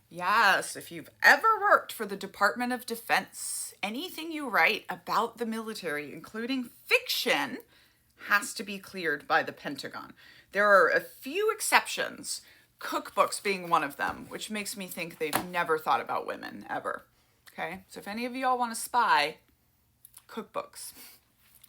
Yes, if you've ever worked for the Department of Defense, anything you write about the military, including fiction, has to be cleared by the Pentagon. There are a few exceptions, cookbooks being one of them, which makes me think they've never thought about women ever. Okay, so if any of y'all want to spy, cookbooks.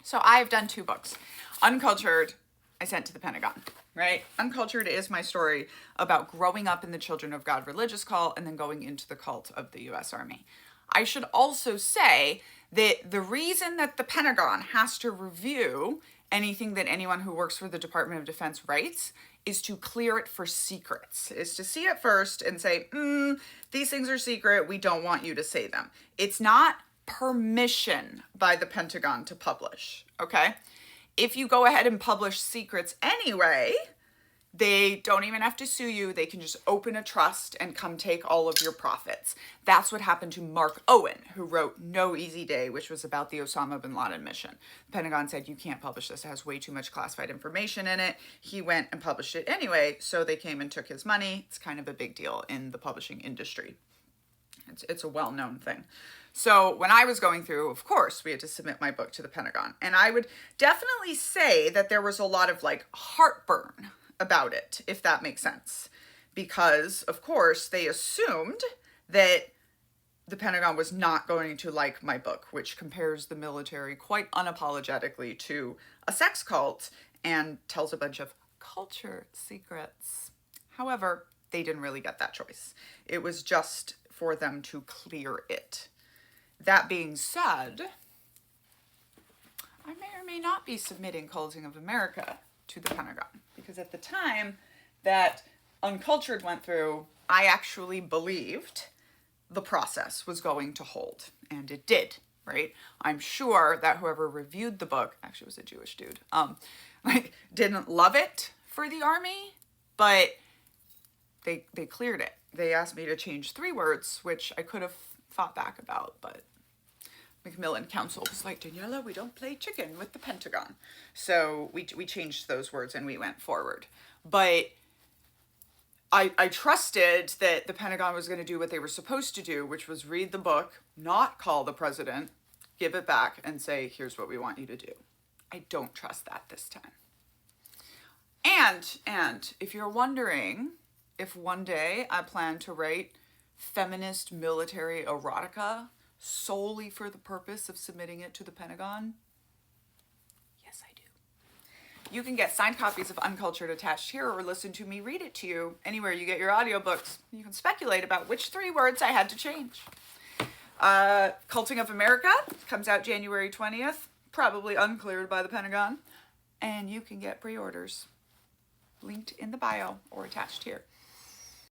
So I've done 2 books. Uncultured, I sent to the Pentagon, right? Uncultured is my story about growing up in the Children of God religious cult and then going into the cult of the US Army. I should also say that the reason that the Pentagon has to review anything that anyone who works for the Department of Defense writes is to clear it for secrets, is to see it first and say, these things are secret, we don't want you to say them. It's not permission by the Pentagon to publish, okay? If you go ahead and publish secrets anyway, they don't even have to sue you. They can just open a trust and come take all of your profits. That's what happened to Mark Owen, who wrote No Easy Day, which was about the Osama bin Laden mission. The Pentagon said, you can't publish this. It has way too much classified information in it. He went and published it anyway, so they came and took his money. It's kind of a big deal in the publishing industry. It's a well-known thing. So when I was going through, of course, we had to submit my book to the Pentagon. And I would definitely say that there was a lot of like heartburn about it, if that makes sense. Because, of course, they assumed that the Pentagon was not going to like my book, which compares the military quite unapologetically to a sex cult and tells a bunch of culture secrets. However, they didn't really get that choice. It was just for them to clear it. That being said, I may or may not be submitting Culting of America to the Pentagon, because at the time that Uncultured went through, I actually believed the process was going to hold, and it did, right? I'm sure that whoever reviewed the book, actually was a Jewish dude, didn't love it for the Army, but they cleared it. They asked me to change 3 words, which I could have fought back about, but Macmillan Council was like, Daniela, we don't play chicken with the Pentagon. So we changed those words and we went forward. But I trusted that the Pentagon was going to do what they were supposed to do, which was read the book, not call the president, give it back, and say, here's what we want you to do. I don't trust that this time. And if you're wondering if one day I plan to write feminist military erotica solely for the purpose of submitting it to the Pentagon, yes, I do. You can get signed copies of Uncultured attached here, or listen to me read it to you anywhere you get your audiobooks. You can speculate about which 3 words I had to change. Culting of America comes out January 20th, probably uncleared by the Pentagon, and you can get pre-orders linked in the bio or attached here.